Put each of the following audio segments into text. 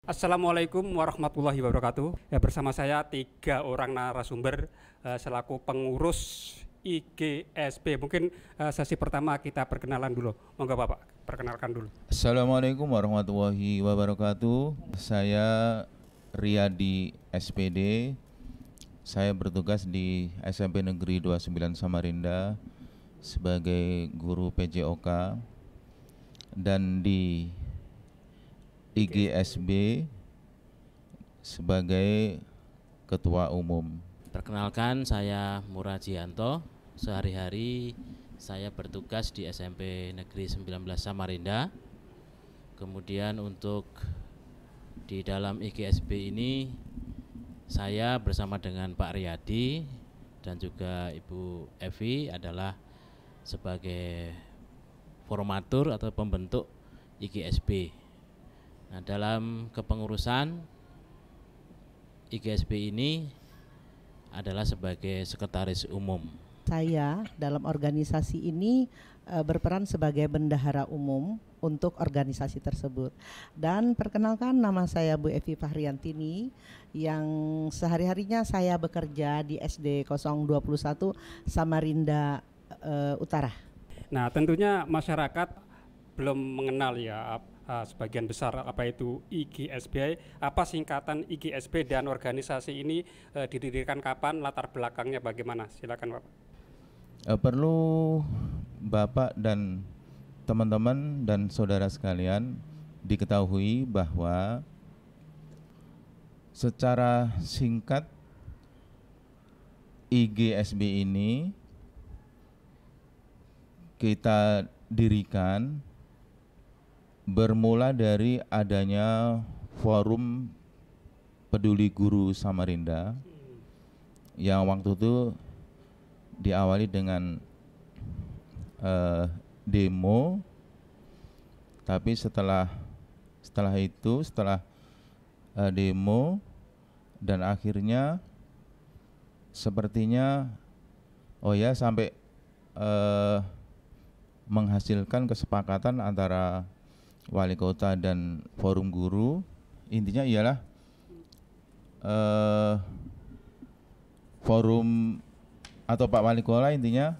Assalamualaikum warahmatullahi wabarakatuh. Ya, bersama saya 3 orang narasumber selaku pengurus IGSB. Mungkin sesi pertama kita perkenalan dulu. Monggo Bapak, perkenalkan dulu. Assalamualaikum warahmatullahi wabarakatuh. Saya Riyadi SPD. Saya bertugas di SMP Negeri 29 Samarinda sebagai guru PJOK dan di IGSB sebagai ketua umum. Perkenalkan, saya Murajianto. Sehari-hari saya bertugas di SMP Negeri 19 Samarinda. Kemudian untuk di dalam IGSB ini saya bersama dengan Pak Riyadi dan juga Ibu Evi adalah sebagai formatur atau pembentuk IGSB. Nah, dalam kepengurusan IGSB ini adalah sebagai sekretaris umum. Saya dalam organisasi ini berperan sebagai bendahara umum untuk organisasi tersebut. Dan perkenalkan, nama saya Bu Evi Fahriantini yang sehari-harinya saya bekerja di SD 021 Samarinda Utara. Nah, tentunya masyarakat belum mengenal ya sebagian besar apa itu IGSB, apa singkatan IGSB dan organisasi ini didirikan kapan, latar belakangnya bagaimana? Silakan Bapak. Perlu Bapak dan teman-teman dan saudara sekalian diketahui bahwa secara singkat IGSB ini kita dirikan bermula dari adanya forum peduli guru Samarinda yang waktu itu diawali dengan demo, tapi setelah demo dan akhirnya sepertinya sampai menghasilkan kesepakatan antara wali kota dan forum guru. Intinya ialah forum atau Pak Wali Kota intinya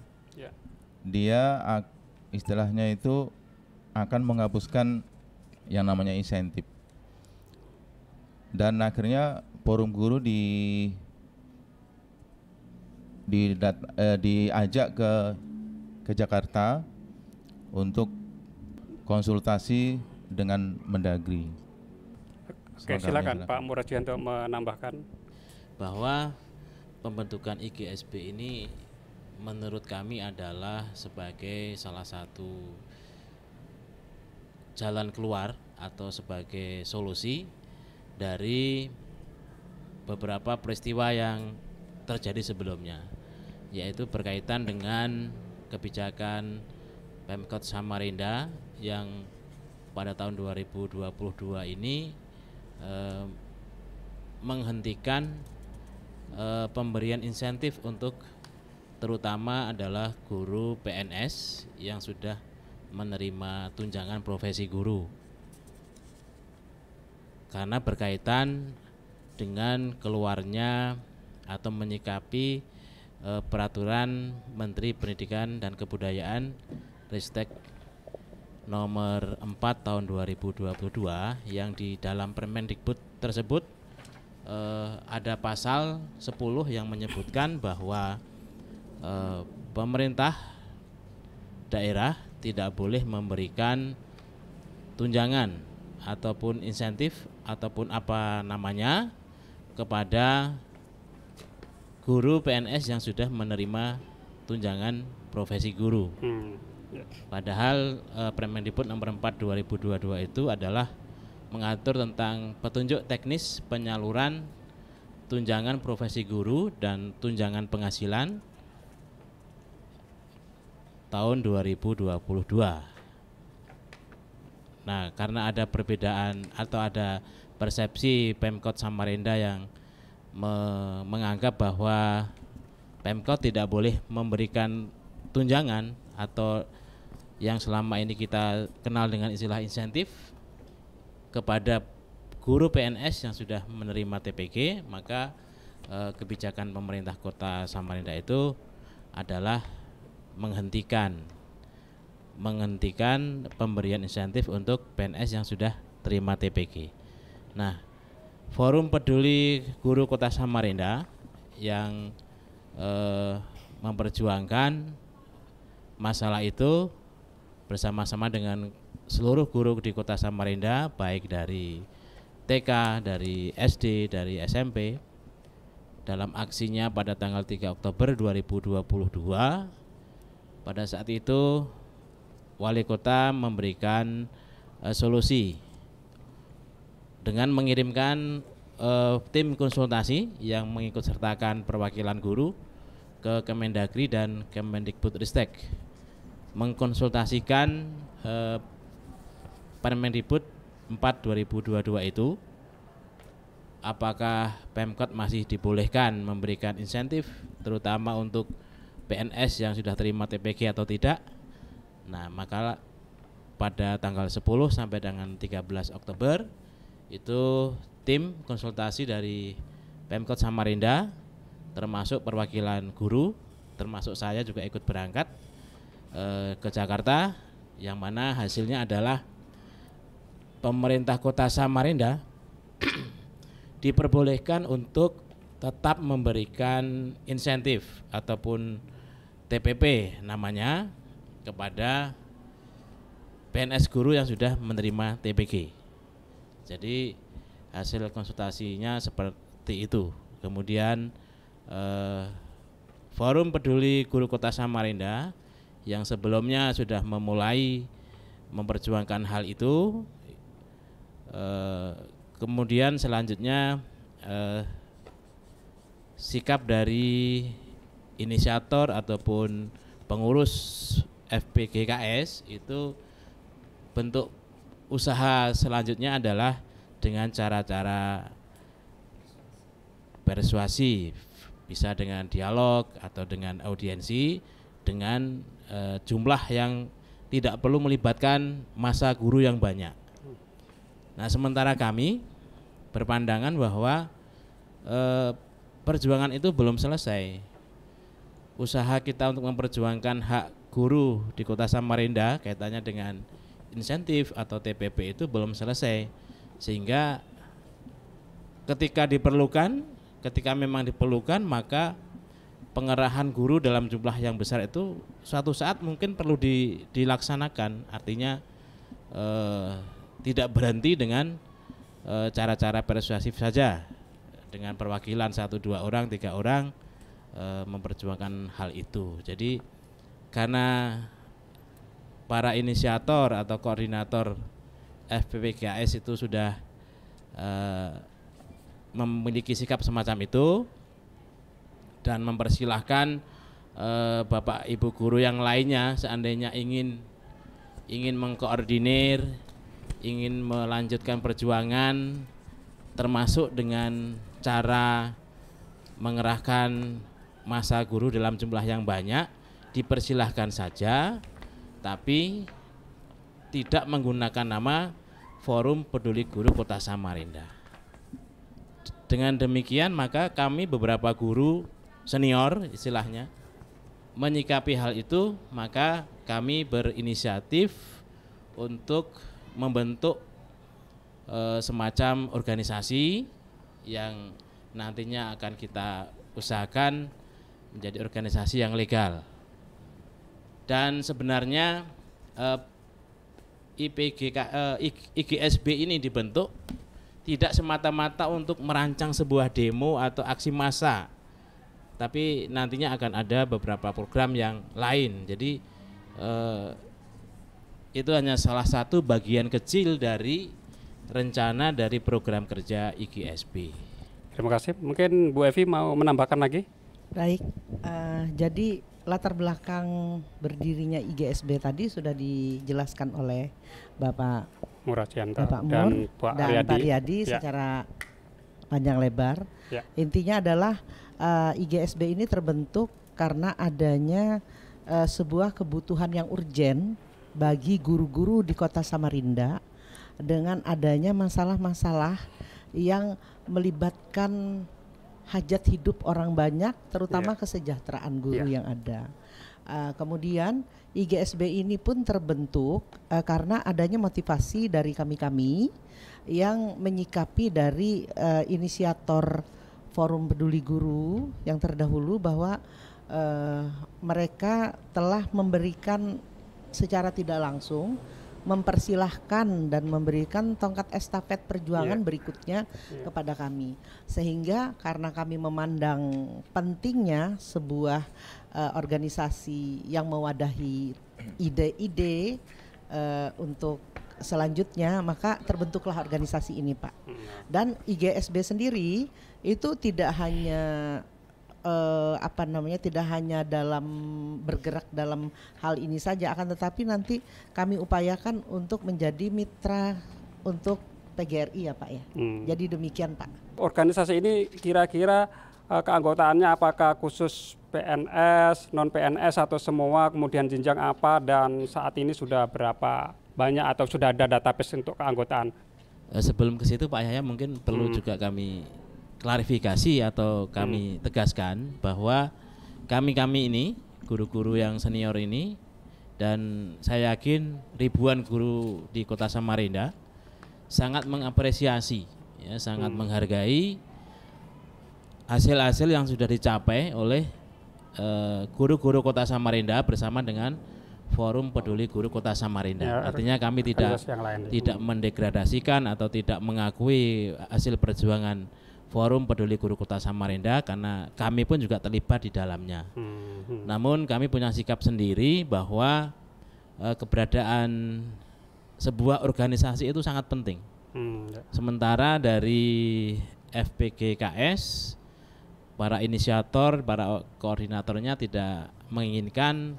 dia istilahnya itu akan menghapuskan yang namanya insentif. Dan akhirnya forum guru diajak ke Jakarta untuk konsultasi dengan Mendagri. Oke, silakan Pak Murajianto menambahkan bahwa pembentukan IGSB ini menurut kami adalah sebagai salah satu jalan keluar atau sebagai solusi dari beberapa peristiwa yang terjadi sebelumnya, yaitu berkaitan dengan kebijakan Pemkot Samarinda yang pada tahun 2022 ini menghentikan pemberian insentif untuk terutama adalah guru PNS yang sudah menerima tunjangan profesi guru, karena berkaitan dengan keluarnya atau menyikapi peraturan Menteri Pendidikan dan Kebudayaan Ristek nomor 4 tahun 2022 yang di dalam Permendikbud tersebut ada pasal 10 yang menyebutkan bahwa pemerintah daerah tidak boleh memberikan tunjangan ataupun insentif ataupun apa namanya kepada guru PNS yang sudah menerima tunjangan profesi guru. Padahal Permendikbud nomor 4 2022 itu adalah mengatur tentang petunjuk teknis penyaluran tunjangan profesi guru dan tunjangan penghasilan tahun 2022. Nah, karena ada perbedaan atau ada persepsi Pemkot Samarinda yang menganggap bahwa Pemkot tidak boleh memberikan tunjangan atau yang selama ini kita kenal dengan istilah insentif kepada guru PNS yang sudah menerima TPG, maka kebijakan pemerintah Kota Samarinda itu adalah menghentikan pemberian insentif untuk PNS yang sudah terima TPG. Nah, Forum Peduli Guru Kota Samarinda yang memperjuangkan masalah itu bersama-sama dengan seluruh guru di Kota Samarinda, baik dari TK, dari SD, dari SMP, dalam aksinya pada tanggal 3 Oktober 2022. Pada saat itu Wali Kota memberikan solusi dengan mengirimkan tim konsultasi yang mengikut sertakan perwakilan guru ke Kemendagri dan Kemendikbudristek, mengkonsultasikan Permendikbud 4 2022 itu apakah Pemkot masih dibolehkan memberikan insentif terutama untuk PNS yang sudah terima TPG atau tidak. Nah, maka pada tanggal 10 sampai dengan 13 Oktober itu tim konsultasi dari Pemkot Samarinda termasuk perwakilan guru, termasuk saya juga ikut berangkat ke Jakarta, yang mana hasilnya adalah pemerintah Kota Samarinda diperbolehkan untuk tetap memberikan insentif ataupun TPP namanya kepada PNS guru yang sudah menerima TPG. Jadi hasil konsultasinya seperti itu. Kemudian Forum Peduli Guru Kota Samarinda yang sebelumnya sudah memulai memperjuangkan hal itu, kemudian selanjutnya sikap dari inisiator ataupun pengurus FPGKS itu bentuk usaha selanjutnya adalah dengan cara-cara persuasi, bisa dengan dialog atau dengan audiensi dengan jumlah yang tidak perlu melibatkan massa guru yang banyak. Nah, sementara kami berpandangan bahwa perjuangan itu belum selesai. Usaha kita untuk memperjuangkan hak guru di Kota Samarinda kaitannya dengan insentif atau TPP itu belum selesai, sehingga ketika memang diperlukan maka pengerahan guru dalam jumlah yang besar itu suatu saat mungkin perlu dilaksanakan. Artinya tidak berhenti dengan cara-cara persuasif saja dengan perwakilan 1, 2 orang, 3 orang memperjuangkan hal itu. Jadi karena para inisiator atau koordinator FPPGKS itu sudah memiliki sikap semacam itu dan mempersilahkan Bapak Ibu guru yang lainnya seandainya ingin mengkoordinir, ingin melanjutkan perjuangan termasuk dengan cara mengerahkan massa guru dalam jumlah yang banyak, dipersilahkan saja, tapi tidak menggunakan nama Forum Peduli Guru Kota Samarinda. Dengan demikian maka kami beberapa guru senior istilahnya menyikapi hal itu, maka kami berinisiatif untuk membentuk semacam organisasi yang nantinya akan kita usahakan menjadi organisasi yang legal. Dan sebenarnya IGSB ini dibentuk tidak semata-mata untuk merancang sebuah demo atau aksi massa, tapi nantinya akan ada beberapa program yang lain. Jadi itu hanya salah satu bagian kecil dari rencana dari program kerja IGSB. Terima kasih. Mungkin Bu Evi mau menambahkan lagi? Baik, jadi latar belakang berdirinya IGSB tadi sudah dijelaskan oleh Bapak Murajianto dan Pak Riyadi secara panjang lebar. Ya. Intinya adalah IGSB ini terbentuk karena adanya sebuah kebutuhan yang urgen bagi guru-guru di Kota Samarinda dengan adanya masalah-masalah yang melibatkan hajat hidup orang banyak, terutama kesejahteraan guru yang ada. Kemudian IGSB ini pun terbentuk karena adanya motivasi dari kami-kami yang menyikapi dari inisiator Forum Peduli Guru yang terdahulu bahwa mereka telah memberikan secara tidak langsung mempersilahkan dan memberikan tongkat estafet perjuangan berikutnya kepada kami, sehingga karena kami memandang pentingnya sebuah organisasi yang mewadahi ide-ide untuk selanjutnya, maka terbentuklah organisasi ini, Pak. Dan IGSB sendiri itu tidak hanya tidak hanya dalam bergerak dalam hal ini saja, akan tetapi nanti kami upayakan untuk menjadi mitra untuk PGRI ya Pak ya. Jadi demikian Pak. Organisasi ini kira-kira keanggotaannya apakah khusus PNS, non PNS atau semua, kemudian jenjang apa, dan saat ini sudah berapa banyak atau sudah ada database untuk keanggotaan? Sebelum ke situ Pak Yahya mungkin perlu juga kami klarifikasi atau kami tegaskan bahwa kami ini guru-guru yang senior ini, dan saya yakin ribuan guru di Kota Samarinda sangat mengapresiasi ya, sangat menghargai hasil-hasil yang sudah dicapai oleh guru-guru Kota Samarinda bersama dengan Forum Peduli Guru Kota Samarinda. Artinya kami tidak mendegradasikan atau tidak mengakui hasil perjuangan Forum Peduli Guru Kota Samarinda, karena kami pun juga terlibat di dalamnya. Namun kami punya sikap sendiri bahwa keberadaan sebuah organisasi itu sangat penting. Sementara dari FPGKS, para inisiator, para koordinatornya tidak menginginkan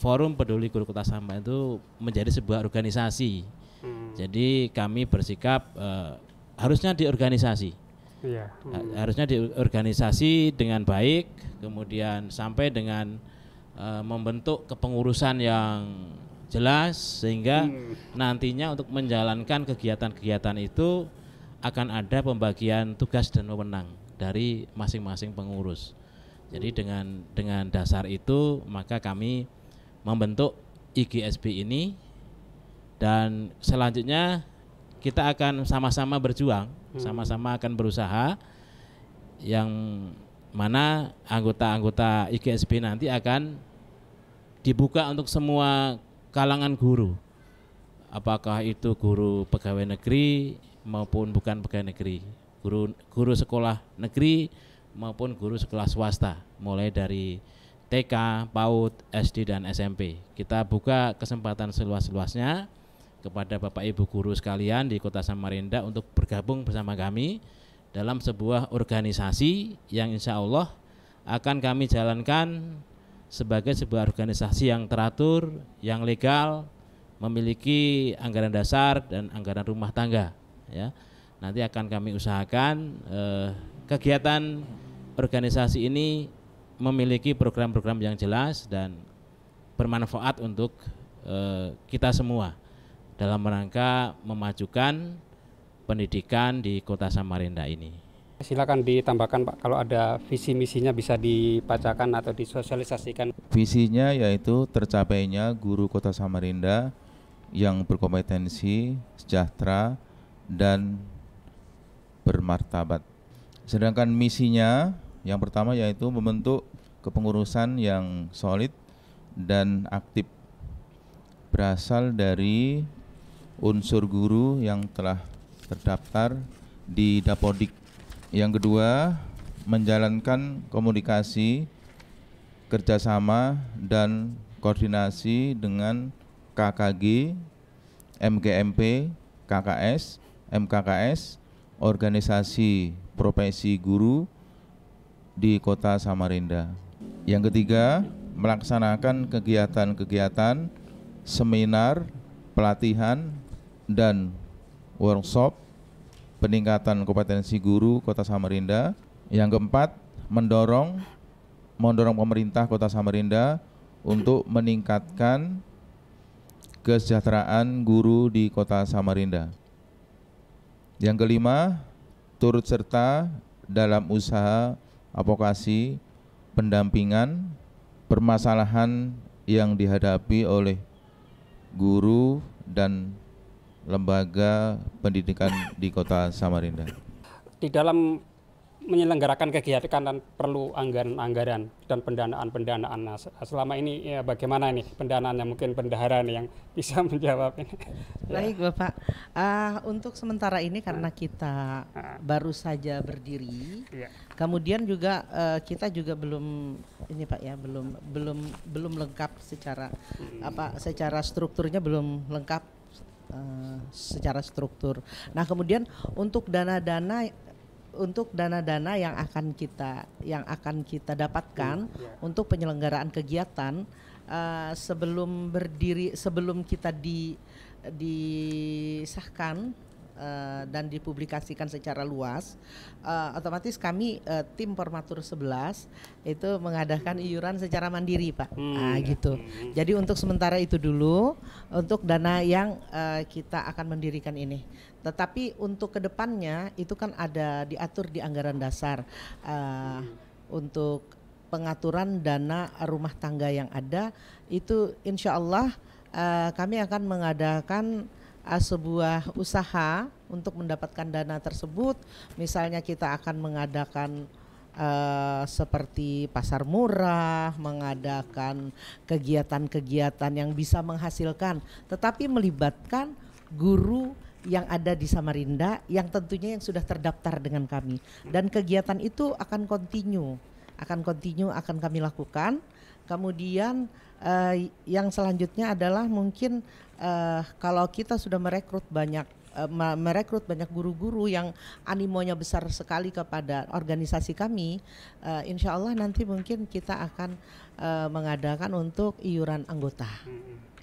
Forum Peduli Guru Kota Samarinda itu menjadi sebuah organisasi. Jadi kami bersikap harusnya diorganisasi. Harusnya diorganisasi dengan baik, kemudian sampai dengan membentuk kepengurusan yang jelas, sehingga nantinya untuk menjalankan kegiatan-kegiatan itu akan ada pembagian tugas dan wewenang dari masing-masing pengurus. Jadi dengan dasar itu maka kami membentuk IGSB ini, dan selanjutnya kita akan sama-sama berjuang, sama-sama akan berusaha, yang mana anggota-anggota IGSB nanti akan dibuka untuk semua kalangan guru, apakah itu guru pegawai negeri maupun bukan pegawai negeri, guru sekolah negeri maupun guru sekolah swasta, mulai dari TK, PAUD, SD dan SMP. Kita buka kesempatan seluas-luasnya kepada Bapak Ibu guru sekalian di Kota Samarinda untuk bergabung bersama kami dalam sebuah organisasi yang insya Allah akan kami jalankan sebagai sebuah organisasi yang teratur, yang legal, memiliki anggaran dasar dan anggaran rumah tangga. Ya, nanti akan kami usahakan kegiatan organisasi ini memiliki program-program yang jelas dan bermanfaat untuk kita semua dalam rangka memajukan pendidikan di Kota Samarinda ini. Silakan ditambahkan Pak, kalau ada visi misinya bisa dibacakan atau disosialisasikan. Visinya yaitu tercapainya guru Kota Samarinda yang berkompetensi, sejahtera, dan bermartabat. Sedangkan misinya yang pertama yaitu membentuk kepengurusan yang solid dan aktif, berasal dari unsur guru yang telah terdaftar di Dapodik. Yang kedua, menjalankan komunikasi, kerjasama dan koordinasi dengan KKG, MGMP, KKS, MKKS, organisasi profesi guru di Kota Samarinda. Yang ketiga, melaksanakan kegiatan-kegiatan seminar, pelatihan, dan workshop peningkatan kompetensi guru Kota Samarinda. Yang keempat, mendorong pemerintah Kota Samarinda untuk meningkatkan kesejahteraan guru di Kota Samarinda. Yang kelima, turut serta dalam usaha advokasi pendampingan permasalahan yang dihadapi oleh guru dan lembaga pendidikan di Kota Samarinda. Di dalam menyelenggarakan kegiatan dan perlu anggaran dan pendanaan. Nah, selama ini ya bagaimana ini pendanaannya, mungkin bendahara nih yang bisa menjawab ini. Baik Bapak, untuk sementara ini karena kita baru saja berdiri, kemudian juga kita juga belum ini Pak ya, belum lengkap secara strukturnya belum lengkap secara struktur. Nah kemudian untuk dana-dana yang akan kita dapatkan untuk penyelenggaraan kegiatan sebelum kita disahkan dan dipublikasikan secara luas, otomatis kami tim Formatur 11 itu mengadakan iuran secara mandiri Pak. Gitu. Jadi untuk sementara itu dulu untuk dana yang kita akan mendirikan ini. Tetapi untuk kedepannya itu kan ada diatur di anggaran dasar untuk pengaturan dana rumah tangga yang ada itu insya Allah kami akan mengadakan sebuah usaha untuk mendapatkan dana tersebut. Misalnya kita akan mengadakan seperti pasar murah, mengadakan kegiatan-kegiatan yang bisa menghasilkan, tetapi melibatkan guru yang ada di Samarinda yang tentunya yang sudah terdaftar dengan kami, dan kegiatan itu akan kontinu akan kami lakukan. Kemudian yang selanjutnya adalah mungkin kalau kita sudah merekrut banyak guru-guru yang animonya besar sekali kepada organisasi kami, insya Allah nanti mungkin kita akan mengadakan untuk iuran anggota.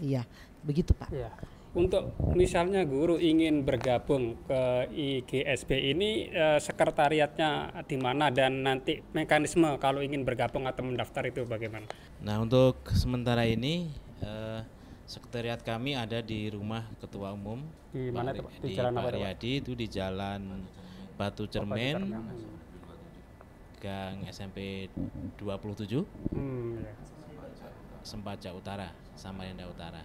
Iya, begitu Pak. Ya. Untuk misalnya guru ingin bergabung ke IGSB ini, sekretariatnya di mana dan nanti mekanisme kalau ingin bergabung atau mendaftar itu bagaimana? Nah untuk sementara ini sekretariat kami ada di rumah Ketua Umum di mana itu, di Pak Riyadi, itu di Jalan Batu Cermin, Gang SMP 27, Sempaja Utara, Samarinda Utara.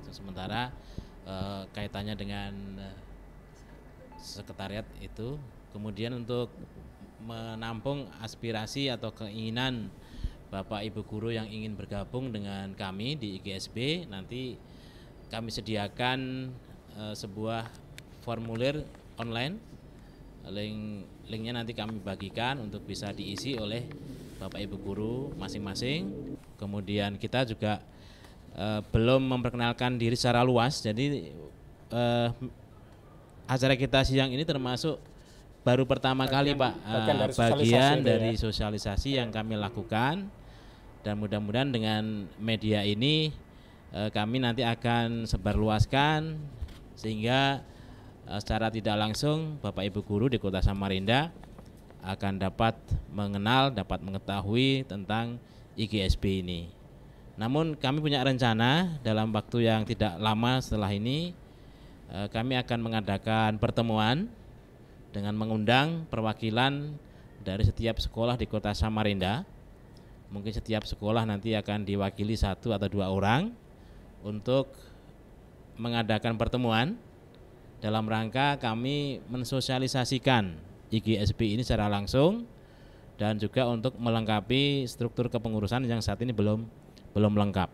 Sementara kaitannya dengan sekretariat itu, kemudian untuk menampung aspirasi atau keinginan Bapak Ibu guru yang ingin bergabung dengan kami di IGSB, nanti kami sediakan sebuah formulir online, linknya nanti kami bagikan untuk bisa diisi oleh Bapak Ibu guru masing-masing. Kemudian kita juga belum memperkenalkan diri secara luas, jadi acara kita siang ini termasuk baru pertama kali Pak, bagian dari sosialisasi yang kami lakukan, dan mudah-mudahan dengan media ini kami nanti akan sebarluaskan sehingga secara tidak langsung Bapak Ibu guru di Kota Samarinda akan dapat mengenal, dapat mengetahui tentang IGSB ini. Namun kami punya rencana dalam waktu yang tidak lama setelah ini kami akan mengadakan pertemuan dengan mengundang perwakilan dari setiap sekolah di Kota Samarinda. Mungkin setiap sekolah nanti akan diwakili 1 atau 2 orang untuk mengadakan pertemuan dalam rangka kami mensosialisasikan IGSB ini secara langsung, dan juga untuk melengkapi struktur kepengurusan yang saat ini belum lengkap.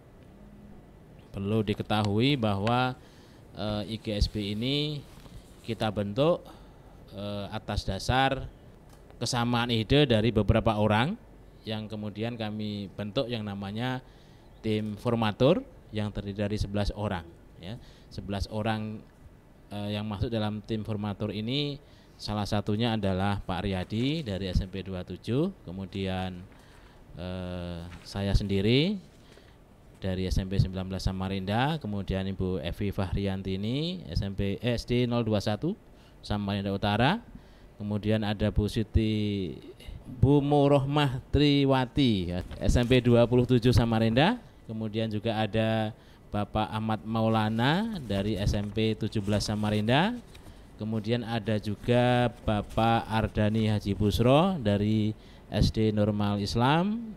Perlu diketahui bahwa IGSB ini kita bentuk atas dasar kesamaan ide dari beberapa orang yang kemudian kami bentuk yang namanya tim formatur yang terdiri dari 11 orang ya. 11 orang yang masuk dalam tim formatur ini salah satunya adalah Pak Riyadi dari SMP 27, kemudian saya sendiri dari SMP 19 Samarinda, kemudian Ibu Evi Fahriantini SD 021 Samarinda Utara, kemudian ada Bu Murohmah Triwati SMP 27 Samarinda, kemudian juga ada Bapak Ahmad Maulana dari SMP 17 Samarinda. Kemudian ada juga Bapak Ardani Haji Busro dari SD Normal Islam.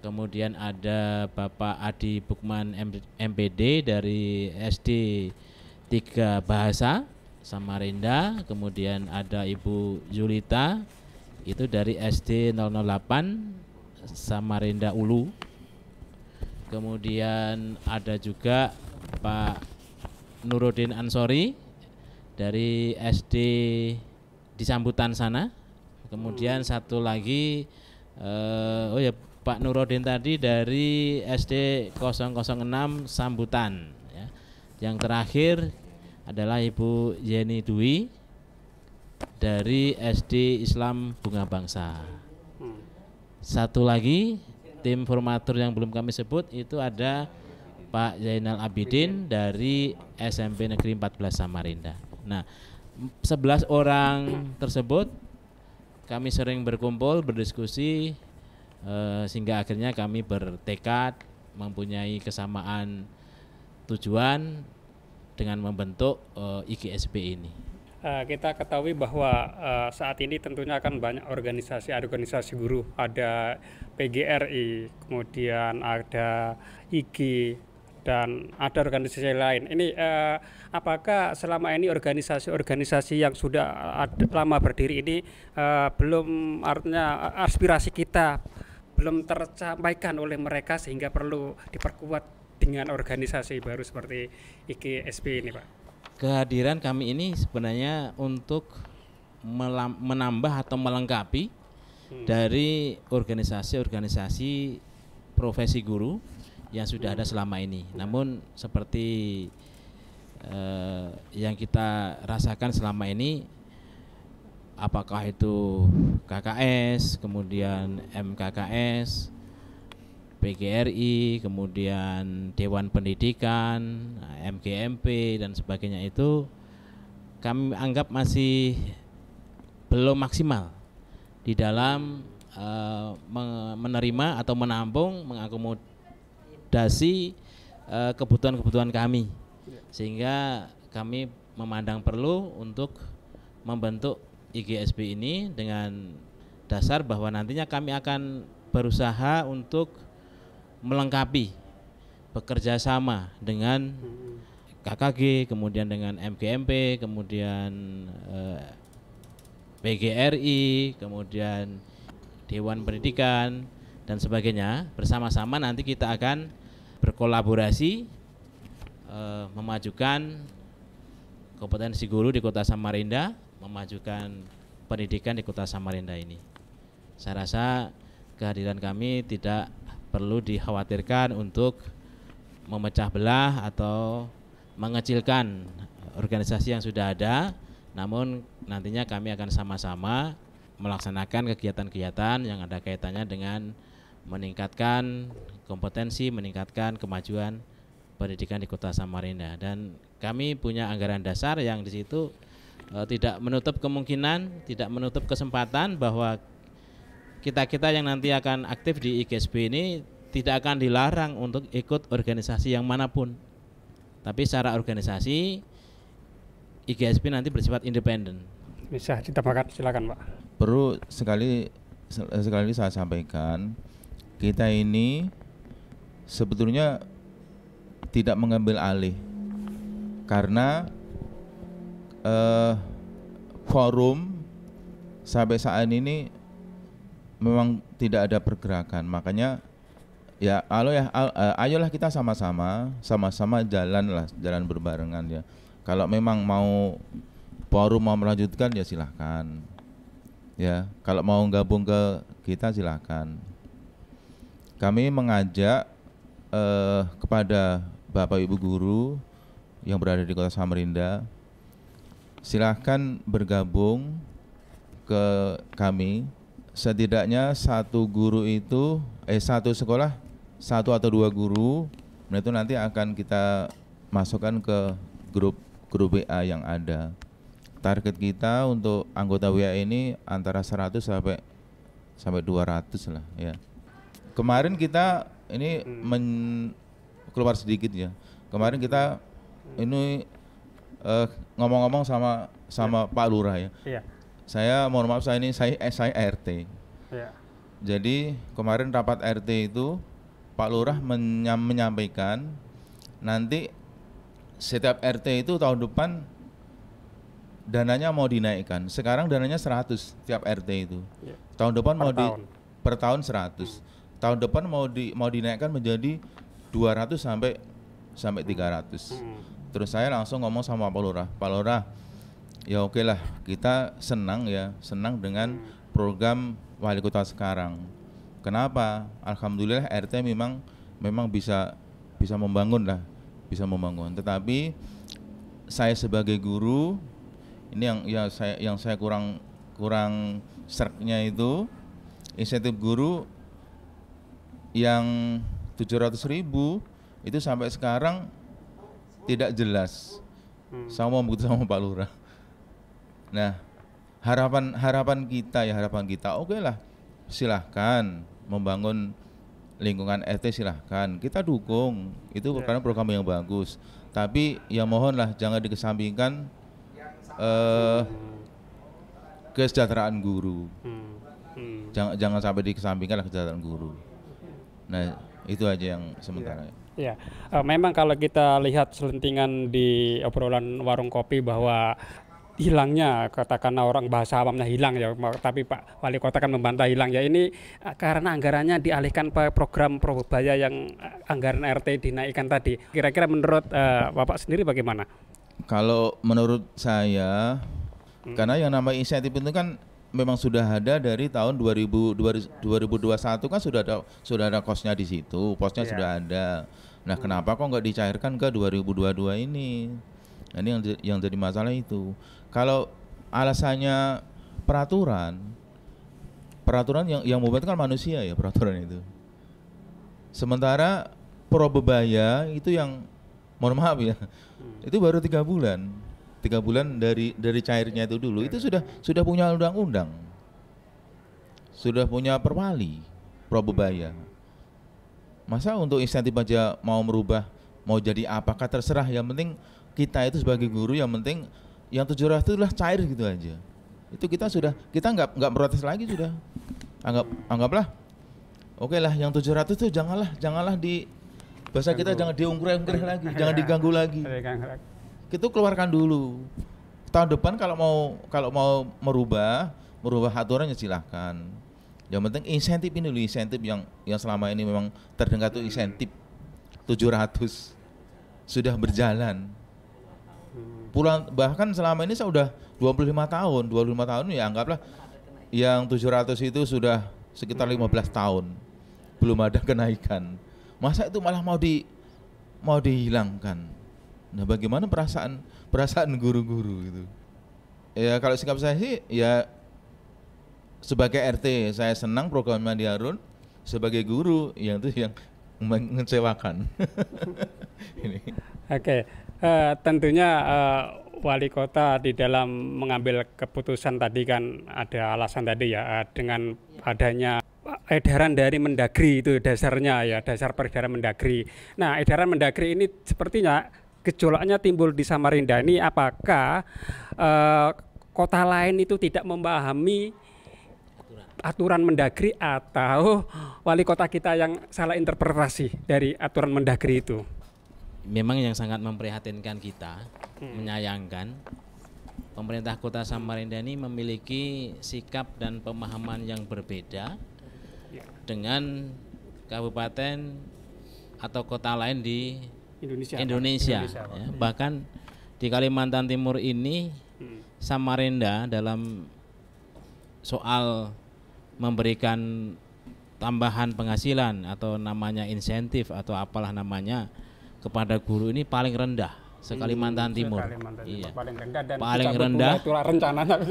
Kemudian ada Bapak Adi Bukman MPD dari SD 3 Bahasa Samarinda. Kemudian ada Ibu Yulita itu dari SD 008 Samarinda Ulu. Kemudian ada juga Pak Nuruddin Ansori dari SD di Sambutan sana. Kemudian satu lagi Pak Nuruddin tadi dari SD 006 Sambutan ya. Yang terakhir adalah Ibu Yeni Dwi dari SD Islam Bunga Bangsa. Satu lagi tim formatur yang belum kami sebut itu ada Pak Zainal Abidin dari SMP Negeri 14 Samarinda. Nah, 11 orang tersebut kami sering berkumpul, berdiskusi sehingga akhirnya kami bertekad mempunyai kesamaan tujuan dengan membentuk IGSB ini. Kita ketahui bahwa saat ini tentunya akan banyak organisasi guru, ada PGRI, kemudian ada IG, dan ada organisasi lain. Ini apakah selama ini organisasi-organisasi yang sudah lama berdiri ini belum, artinya aspirasi kita belum tersampaikan oleh mereka sehingga perlu diperkuat dengan organisasi baru seperti IGSB ini, Pak? Kehadiran kami ini sebenarnya untuk menambah atau melengkapi dari organisasi-organisasi profesi guru yang sudah ada selama ini. Namun seperti yang kita rasakan selama ini, apakah itu KKS, kemudian MKKS, PGRI, kemudian Dewan Pendidikan, MGMP dan sebagainya, itu kami anggap masih belum maksimal di dalam menerima atau menampung, mengakomodasi kebutuhan-kebutuhan kami, sehingga kami memandang perlu untuk membentuk IGSB ini dengan dasar bahwa nantinya kami akan berusaha untuk melengkapi, bekerja sama dengan KKG, kemudian dengan MGMP, kemudian PGRI, kemudian Dewan Pendidikan dan sebagainya. Bersama-sama nanti kita akan berkolaborasi memajukan kompetensi guru di Kota Samarinda, memajukan pendidikan di Kota Samarinda ini. Saya rasa kehadiran kami tidak perlu dikhawatirkan untuk memecah belah atau mengecilkan organisasi yang sudah ada, namun nantinya kami akan sama-sama melaksanakan kegiatan-kegiatan yang ada kaitannya dengan meningkatkan kompetensi, meningkatkan kemajuan pendidikan di Kota Samarinda. Dan kami punya anggaran dasar yang di situ tidak menutup kemungkinan, tidak menutup kesempatan bahwa kita-kita yang nanti akan aktif di IGSB ini tidak akan dilarang untuk ikut organisasi yang manapun. Tapi secara organisasi IGSB nanti bersifat independen. Bisa ditambahkan, silakan, Pak. Perlu sekali saya sampaikan, kita ini sebetulnya tidak mengambil alih karena forum sampai saat ini memang tidak ada pergerakan. Makanya ya ayolah kita sama-sama jalan berbarengan ya. Kalau memang mau forum mau melanjutkan ya silahkan ya, kalau mau gabung ke kita silahkan. Kami mengajak kepada Bapak Ibu guru yang berada di Kota Samarinda, silahkan bergabung ke kami. Setidaknya satu guru itu satu sekolah, satu atau dua guru, nah itu nanti akan kita masukkan ke grup WA yang ada. Target kita untuk anggota WA ini antara 100 sampai 200 lah ya. Kemarin kita ini keluar sedikit ya. Kemarin kita ini ngomong-ngomong sama Pak Lurah ya. Iya. Saya mohon maaf, saya RT. Iya. Jadi kemarin rapat RT itu Pak Lurah menyampaikan nanti setiap RT itu tahun depan dananya mau dinaikkan. Sekarang dananya 100 tiap RT itu. Iya. Tahun depan Per tahun. 100. Tahun depan mau dinaikkan menjadi 200 sampai 300. Terus saya langsung ngomong sama Pak Lurah, ya oke lah, kita senang dengan program wali kota sekarang. Kenapa? Alhamdulillah RT memang bisa membangun lah, bisa membangun. Tetapi saya sebagai guru, ini yang saya kurang serknya itu insentif guru yang 700.000 itu sampai sekarang tidak jelas. Saya mau begitu sama Pak Lurah. Nah, harapan kita, oke lah, silahkan membangun lingkungan RT, silahkan kita dukung, itu karena program yang bagus. Tapi ya mohonlah jangan dikesampingkan kesejahteraan guru. Jangan sampai dikesampingkan kesejahteraan guru. Nah, itu aja yang sementara. Ya, memang kalau kita lihat selentingan di obrolan warung kopi bahwa hilangnya, katakanlah orang bahasa awamnya hilang ya, tapi Pak Wali Kota kan membantah hilang ya, ini karena anggarannya dialihkan ke program Probebaya yang anggaran RT dinaikkan tadi. Kira-kira menurut Bapak sendiri bagaimana? Kalau menurut saya, karena yang namanya insentif itu kan memang sudah ada dari tahun 2021 kan sudah ada kosnya di situ, posnya sudah ada. Nah, kenapa kok nggak dicairkan ke 2022 ini? Nah, ini yang jadi masalah itu. Kalau alasannya peraturan yang membuat kan manusia ya, peraturan itu. Sementara Probebaya itu yang, mohon maaf ya, itu baru 3 bulan. 3 bulan dari cairnya itu dulu, itu sudah punya undang-undang, sudah punya perwali Probebaya. Masa untuk insentif aja mau merubah, mau jadi apakah terserah, yang penting kita itu sebagai guru, yang penting yang 700 itu lah cair gitu aja. Itu kita nggak protes lagi, sudah anggaplah oke lah, yang 700 itu janganlah di bahasa kita jangan diungkreh-ungkreh lagi, jangan diganggu lagi. Kita keluarkan dulu. Tahun depan kalau mau merubah aturannya silahkan. Yang penting insentif ini loh, insentif yang selama ini memang terdengar tuh insentif 700 sudah berjalan. Bahkan selama ini saya udah 25 tahun ya, anggaplah yang 700 itu sudah sekitar 15 tahun belum ada kenaikan. Masa itu malah mau dihilangkan. Nah, bagaimana perasaan guru-guru itu? Ya kalau sikap saya sih ya sebagai RT saya senang program Mandi Harun, sebagai guru yang mengecewakan. Ini. Oke, tentunya Wali Kota di dalam mengambil keputusan tadi kan ada alasan tadi ya, dengan adanya edaran dari Mendagri itu dasarnya ya, dasar peredaran Mendagri. Nah, edaran Mendagri ini sepertinya gejolaknya timbul di Samarinda ini, apakah kota lain itu tidak memahami aturan Mendagri atau wali kota kita yang salah interpretasi dari aturan Mendagri itu? Memang yang sangat memprihatinkan kita, menyayangkan pemerintah kota Samarinda ini memiliki sikap dan pemahaman yang berbeda dengan kabupaten atau kota lain di Indonesia. Ya. Bahkan di Kalimantan Timur ini Samarinda dalam soal memberikan tambahan penghasilan atau namanya insentif atau apalah namanya kepada guru ini paling rendah se-Kalimantan Timur. Iya. Paling rendah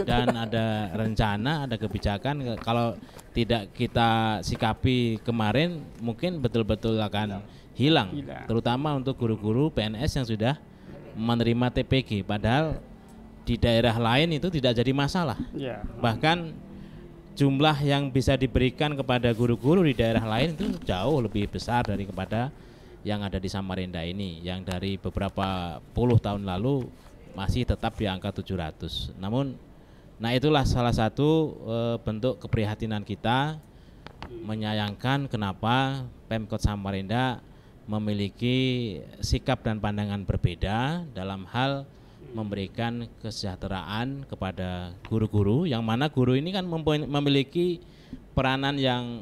dan ada rencana, ada kebijakan. Kalau tidak kita sikapi kemarin mungkin betul-betul akan hilang. Terutama untuk guru-guru PNS yang sudah menerima TPG, padahal di daerah lain itu tidak jadi masalah. Bahkan jumlah yang bisa diberikan kepada guru-guru di daerah lain itu jauh lebih besar daripada yang ada di Samarinda ini, yang dari beberapa puluh tahun lalu masih tetap di angka 700. Namun, nah itulah salah satu bentuk keprihatinan kita, menyayangkan kenapa Pemkot Samarinda memiliki sikap dan pandangan berbeda dalam hal memberikan kesejahteraan kepada guru-guru, yang mana guru ini kan memiliki peranan yang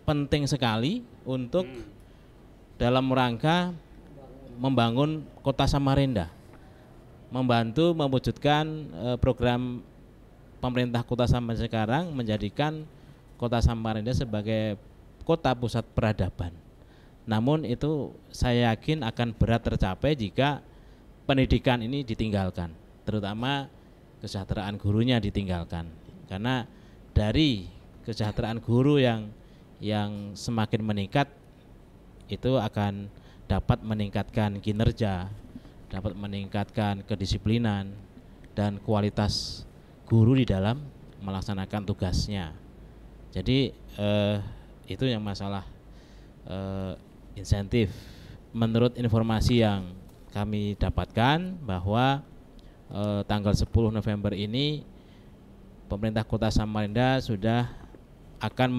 penting sekali untuk dalam rangka membangun kota Samarinda, membantu mewujudkan program pemerintah kota Samarinda sekarang, menjadikan kota Samarinda sebagai kota pusat peradaban. Namun itu saya yakin akan berat tercapai jika pendidikan ini ditinggalkan, terutama kesejahteraan gurunya ditinggalkan. Karena dari kesejahteraan guru yang semakin meningkat, itu akan dapat meningkatkan kinerja, dapat meningkatkan kedisiplinan dan kualitas guru di dalam melaksanakan tugasnya. Jadi itu yang masalah insentif. Menurut informasi yang kami dapatkan bahwa tanggal 10 November ini pemerintah Kota Samarinda sudah akan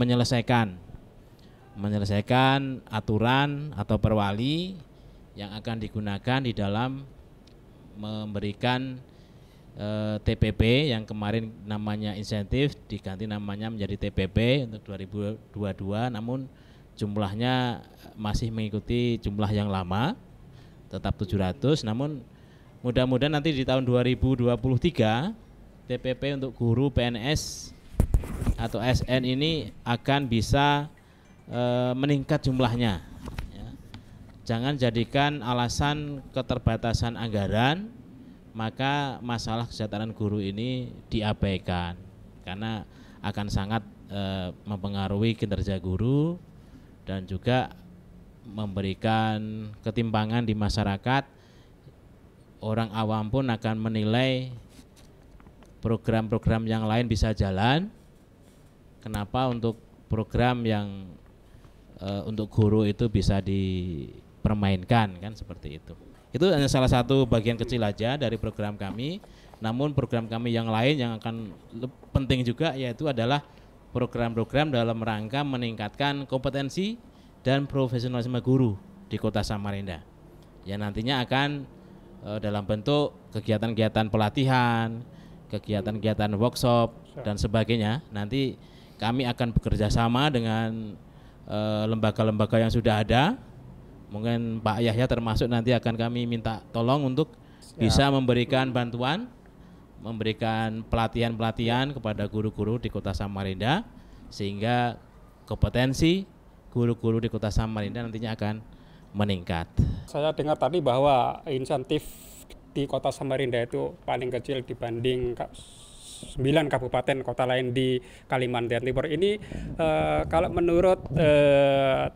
menyelesaikan aturan atau perwali yang akan digunakan di dalam memberikan TPP yang kemarin namanya insentif diganti namanya menjadi TPP untuk 2022, namun jumlahnya masih mengikuti jumlah yang lama, tetap 700. Namun mudah-mudahan nanti di tahun 2023 TPP untuk guru PNS atau SN ini akan bisa meningkat jumlahnya, ya. Jangan jadikan alasan keterbatasan anggaran maka masalah kesejahteraan guru ini diabaikan, karena akan sangat mempengaruhi kinerja guru dan juga memberikan ketimpangan di masyarakat. Orang awam pun akan menilai program-program yang lain bisa jalan, kenapa untuk program yang untuk guru itu bisa dipermainkan, kan seperti itu. Itu hanya salah satu bagian kecil aja dari program kami. Namun program kami yang lain yang akan penting juga yaitu adalah program-program dalam rangka meningkatkan kompetensi dan profesionalisme guru di Kota Samarinda. Ya nantinya akan dalam bentuk kegiatan-kegiatan pelatihan, kegiatan-kegiatan workshop dan sebagainya. Nanti kami akan bekerja sama dengan lembaga-lembaga yang sudah ada. Mungkin Pak Yahya termasuk nanti akan kami minta tolong untuk bisa memberikan bantuan, memberikan pelatihan-pelatihan kepada guru-guru di Kota Samarinda, sehingga kompetensi guru-guru di Kota Samarinda nantinya akan meningkat. Saya dengar tadi bahwa insentif di Kota Samarinda itu paling kecil dibanding 9 kabupaten kota lain di Kalimantan Timur. Ini kalau menurut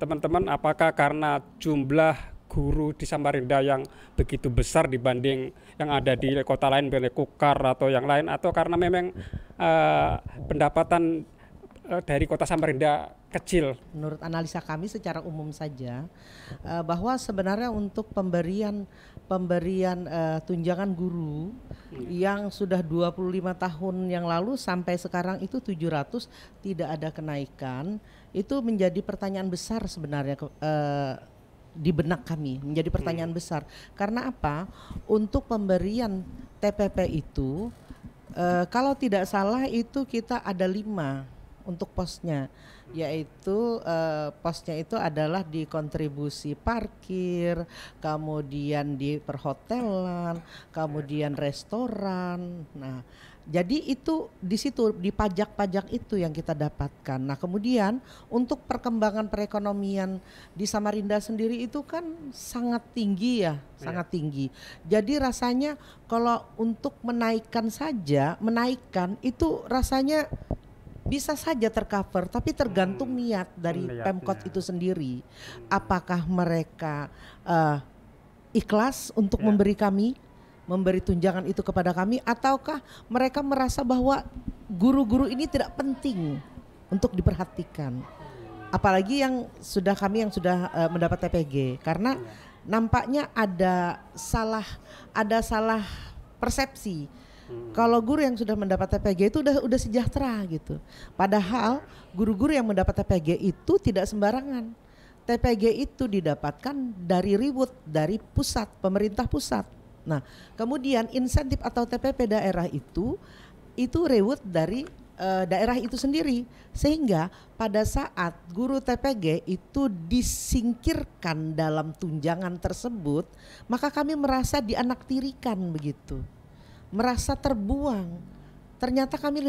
teman-teman, apakah karena jumlah guru di Samarinda yang begitu besar dibanding yang ada di kota lain, misalnya Kukar atau yang lain, atau karena memang pendapatan dari Kota Samarinda kecil? Menurut analisa kami secara umum saja bahwa sebenarnya untuk pemberian tunjangan guru yang sudah 25 tahun yang lalu sampai sekarang itu 700 tidak ada kenaikan, itu menjadi pertanyaan besar sebenarnya di benak kami, menjadi pertanyaan besar. Karena apa? Untuk pemberian TPP itu kalau tidak salah itu kita ada 5 untuk posnya, yaitu posnya itu adalah di kontribusi parkir, kemudian di perhotelan, kemudian restoran. Nah, jadi itu di situ di pajak-pajak itu yang kita dapatkan. Nah, kemudian untuk perkembangan perekonomian di Samarinda sendiri itu kan sangat tinggi ya, sangat tinggi. Jadi rasanya kalau untuk menaikkan itu rasanya bisa saja tercover, tapi tergantung niat dari Pemkot itu sendiri. Apakah mereka ikhlas untuk memberi tunjangan itu kepada kami, ataukah mereka merasa bahwa guru-guru ini tidak penting untuk diperhatikan. apalagi yang sudah mendapat TPG, karena nampaknya ada salah persepsi. Kalau guru yang sudah mendapat TPG itu udah sejahtera gitu. Padahal guru-guru yang mendapat TPG itu tidak sembarangan. TPG itu didapatkan dari reward dari pusat, pemerintah pusat. Nah, kemudian insentif atau TPP daerah itu reward dari daerah itu sendiri, sehingga pada saat guru TPG itu disingkirkan dalam tunjangan tersebut, maka kami merasa dianaktirikan begitu. Merasa terbuang. Ternyata kami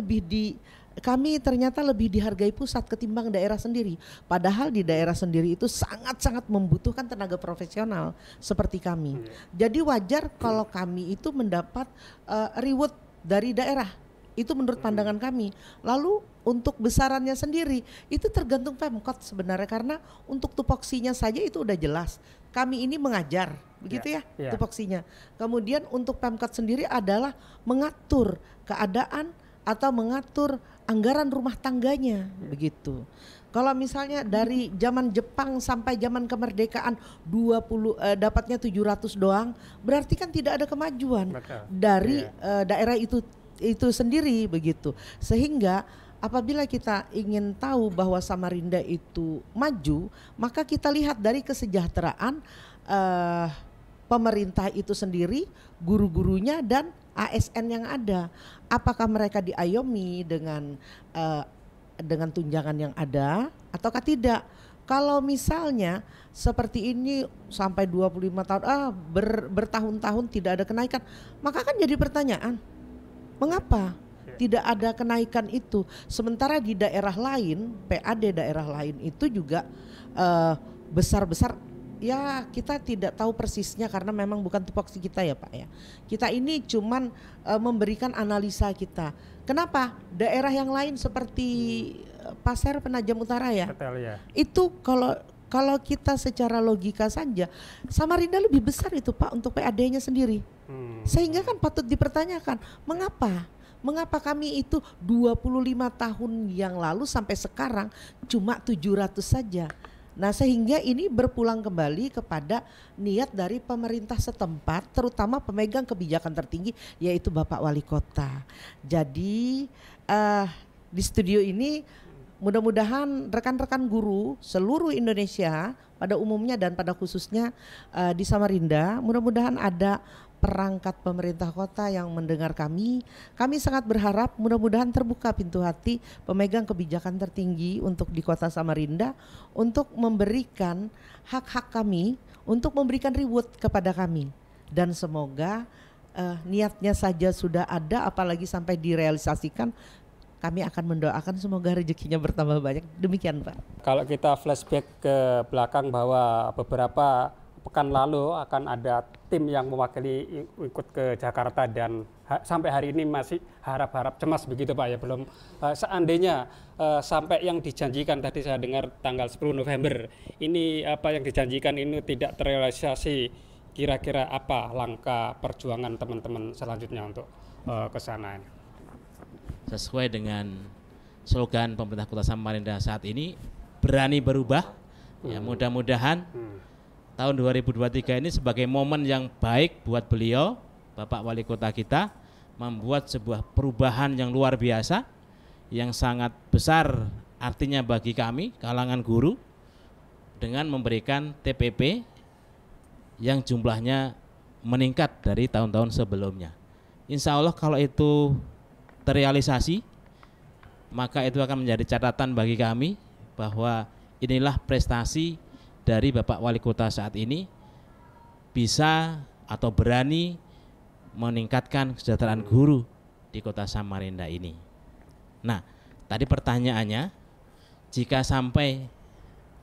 ternyata lebih dihargai pusat ketimbang daerah sendiri. Padahal di daerah sendiri itu sangat-sangat membutuhkan tenaga profesional seperti kami. Jadi wajar kalau kami itu mendapat reward dari daerah. Itu menurut pandangan kami. Lalu untuk besarannya sendiri itu tergantung Pemkot sebenarnya, karena untuk tupoksinya saja itu udah jelas. Kami ini mengajar, begitu ya tupoksinya. Kemudian untuk Pemkot sendiri adalah mengatur keadaan atau mengatur anggaran rumah tangganya, begitu. Kalau misalnya dari zaman Jepang sampai zaman kemerdekaan dapatnya 700 doang, berarti kan tidak ada kemajuan dari daerah itu sendiri, begitu. Sehingga apabila kita ingin tahu bahwa Samarinda itu maju, maka kita lihat dari kesejahteraan pemerintah itu sendiri, guru-gurunya dan ASN yang ada. Apakah mereka diayomi dengan tunjangan yang ada ataukah tidak? Kalau misalnya seperti ini sampai 25 tahun bertahun-tahun tidak ada kenaikan, maka kan jadi pertanyaan, mengapa tidak ada kenaikan itu, sementara di daerah lain, PAD daerah lain itu juga besar-besar. Ya kita tidak tahu persisnya karena memang bukan tupoksi kita ya Pak ya. Kita ini cuman memberikan analisa kita. Kenapa daerah yang lain seperti Pasir Penajam Utara ya, betul, ya. Itu kalau kita secara logika saja, Samarinda lebih besar itu Pak untuk PAD-nya sendiri. Sehingga kan patut dipertanyakan, mengapa kami itu 25 tahun yang lalu sampai sekarang cuma 700 saja. Nah sehingga ini berpulang kembali kepada niat dari pemerintah setempat, terutama pemegang kebijakan tertinggi yaitu Bapak Wali Kota. Jadi di studio ini mudah-mudahan rekan-rekan guru seluruh Indonesia pada umumnya dan pada khususnya di Samarinda, mudah-mudahan ada perangkat pemerintah kota yang mendengar kami. Kami sangat berharap mudah-mudahan terbuka pintu hati pemegang kebijakan tertinggi untuk di kota Samarinda untuk memberikan hak-hak kami, untuk memberikan reward kepada kami. Dan semoga niatnya saja sudah ada, apalagi sampai direalisasikan. Kami akan mendoakan semoga rezekinya bertambah banyak. Demikian Pak. Kalau kita flashback ke belakang bahwa beberapa pekan lalu akan ada tim yang mewakili ikut ke Jakarta dan sampai hari ini masih harap-harap cemas begitu Pak ya, belum seandainya sampai yang dijanjikan tadi saya dengar tanggal 10 November ini apa yang dijanjikan ini tidak terrealisasi, kira-kira apa langkah perjuangan teman-teman selanjutnya untuk ke sana? Sesuai dengan slogan pemerintah Kota Samarinda saat ini, berani berubah. Ya mudah-mudahan tahun 2023 ini sebagai momen yang baik buat beliau, Bapak Wali Kota kita, membuat sebuah perubahan yang luar biasa, yang sangat besar artinya bagi kami, kalangan guru, dengan memberikan TPP yang jumlahnya meningkat dari tahun-tahun sebelumnya. Insya Allah kalau itu terrealisasi, maka itu akan menjadi catatan bagi kami bahwa inilah prestasi dari Bapak Wali Kota saat ini, bisa atau berani meningkatkan kesejahteraan guru di Kota Samarinda ini. Nah, tadi pertanyaannya, jika sampai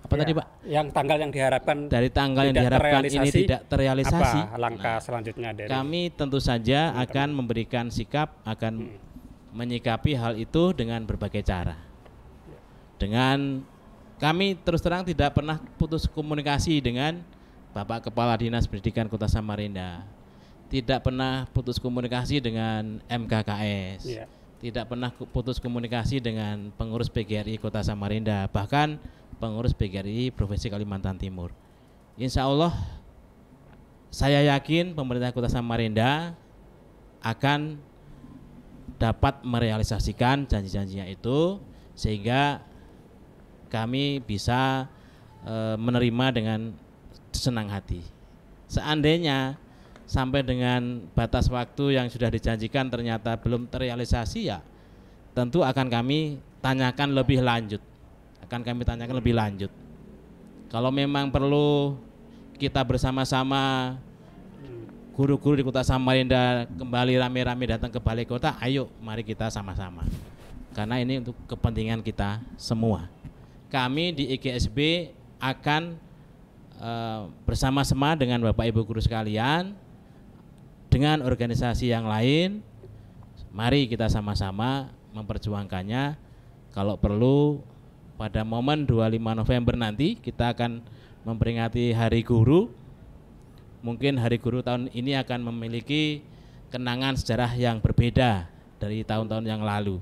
tadi Pak? Yang tanggal yang diharapkan dari tanggal yang diharapkan ini tidak terrealisasi, apa langkah selanjutnya dari kami tentu saja akan memberikan sikap, akan menyikapi hal itu dengan berbagai cara. Dengan kami terus terang tidak pernah putus komunikasi dengan Bapak Kepala Dinas Pendidikan Kota Samarinda. Tidak pernah putus komunikasi dengan MKKS. Tidak pernah putus komunikasi dengan pengurus PGRI Kota Samarinda. Bahkan pengurus PGRI Provinsi Kalimantan Timur. Insya Allah saya yakin pemerintah Kota Samarinda akan dapat merealisasikan janji-janjinya itu, sehingga kami bisa menerima dengan senang hati. Seandainya sampai dengan batas waktu yang sudah dijanjikan ternyata belum terrealisasi, ya tentu akan kami tanyakan lebih lanjut. Kalau memang perlu kita bersama-sama guru-guru di Kota Samarinda kembali rame-rame datang ke balai kota, ayo mari kita sama-sama. Karena ini untuk kepentingan kita semua. Kami di IGSB akan bersama-sama dengan Bapak Ibu guru sekalian, dengan organisasi yang lain, mari kita sama-sama memperjuangkannya. Kalau perlu pada momen 25 November nanti kita akan memperingati Hari Guru. Mungkin Hari Guru tahun ini akan memiliki kenangan sejarah yang berbeda dari tahun-tahun yang lalu.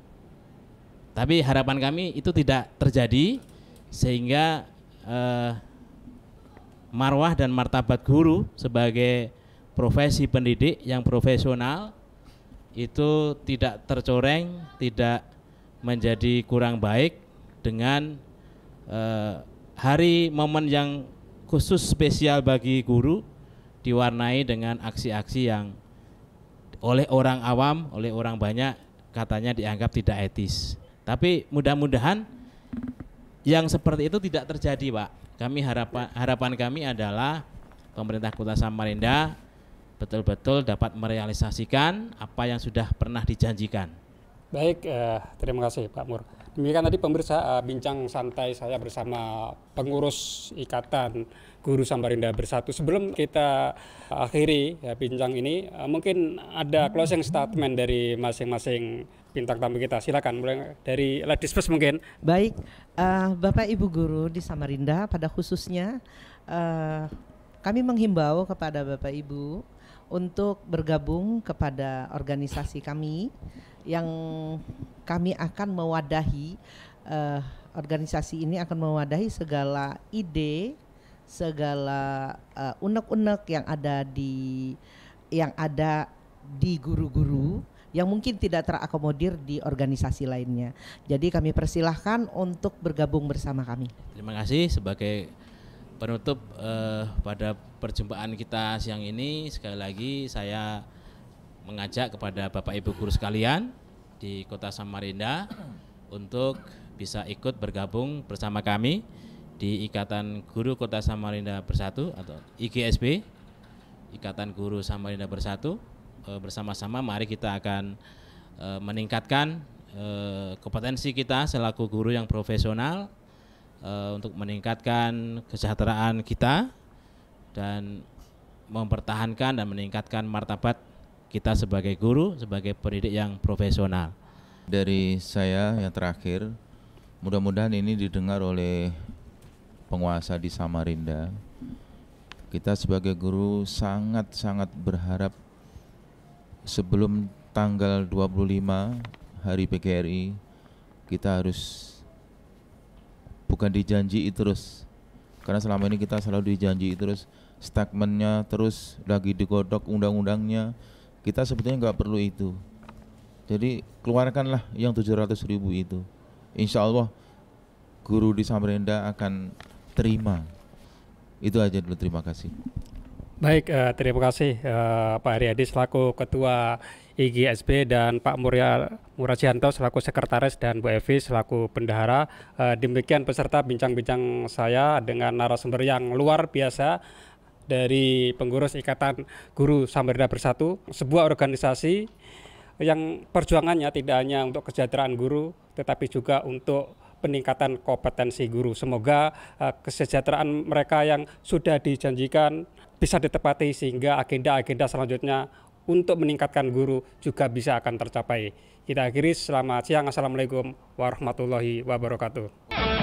Tapi harapan kami itu tidak terjadi, sehingga marwah dan martabat guru sebagai profesi pendidik yang profesional itu tidak tercoreng, tidak menjadi kurang baik dengan hari momen yang khusus spesial bagi guru, diwarnai dengan aksi-aksi yang oleh orang awam, oleh orang banyak katanya dianggap tidak etis. Tapi mudah-mudahan yang seperti itu tidak terjadi, Pak. Harapan kami adalah pemerintah Kota Samarinda betul-betul dapat merealisasikan apa yang sudah pernah dijanjikan. Baik, terima kasih Pak Mur. Demikian tadi pemirsa bincang santai saya bersama pengurus Ikatan Guru Samarinda Bersatu. Sebelum kita akhiri bincang ini, mungkin ada closing statement dari masing-masing bintang tamu kita. Silakan, mulai dari Ladies First mungkin. Baik, Bapak Ibu guru di Samarinda pada khususnya kami menghimbau kepada Bapak Ibu untuk bergabung kepada organisasi kami yang kami akan mewadahi, organisasi ini akan mewadahi segala ide, segala unek-unek yang ada di guru-guru yang mungkin tidak terakomodir di organisasi lainnya. Jadi kami persilahkan untuk bergabung bersama kami. Terima kasih. Sebagai penutup pada perjumpaan kita siang ini, sekali lagi saya mengajak kepada Bapak Ibu guru sekalian di Kota Samarinda untuk bisa ikut bergabung bersama kami di Ikatan Guru Kota Samarinda Bersatu atau IGSB, Ikatan Guru Samarinda Bersatu. Bersama-sama mari kita akan meningkatkan kompetensi kita selaku guru yang profesional, untuk meningkatkan kesejahteraan kita dan mempertahankan dan meningkatkan martabat kita sebagai guru, sebagai pendidik yang profesional. Dari saya yang terakhir, mudah-mudahan ini didengar oleh penguasa di Samarinda. Kita sebagai guru sangat-sangat berharap sebelum tanggal 25 Hari PGRI kita harus bukan dijanji terus, karena selama ini kita selalu dijanji terus, statementnya terus lagi digodok undang-undangnya, kita sebetulnya nggak perlu itu. Jadi keluarkanlah yang 700.000 itu, insya Allah guru di Samarinda akan terima. Itu aja dulu, terima kasih. Baik, terima kasih Pak Haryadi selaku Ketua IGSB dan Pak Murajianto selaku Sekretaris dan Bu Evi selaku Bendahara. Demikian peserta bincang-bincang saya dengan narasumber yang luar biasa dari pengurus Ikatan Guru Samarinda Bersatu, sebuah organisasi yang perjuangannya tidak hanya untuk kesejahteraan guru, tetapi juga untuk peningkatan kompetensi guru. Semoga kesejahteraan mereka yang sudah dijanjikan bisa ditepati sehingga agenda-agenda selanjutnya untuk meningkatkan guru juga bisa akan tercapai. Kita akhiri, selamat siang. Assalamualaikum warahmatullahi wabarakatuh.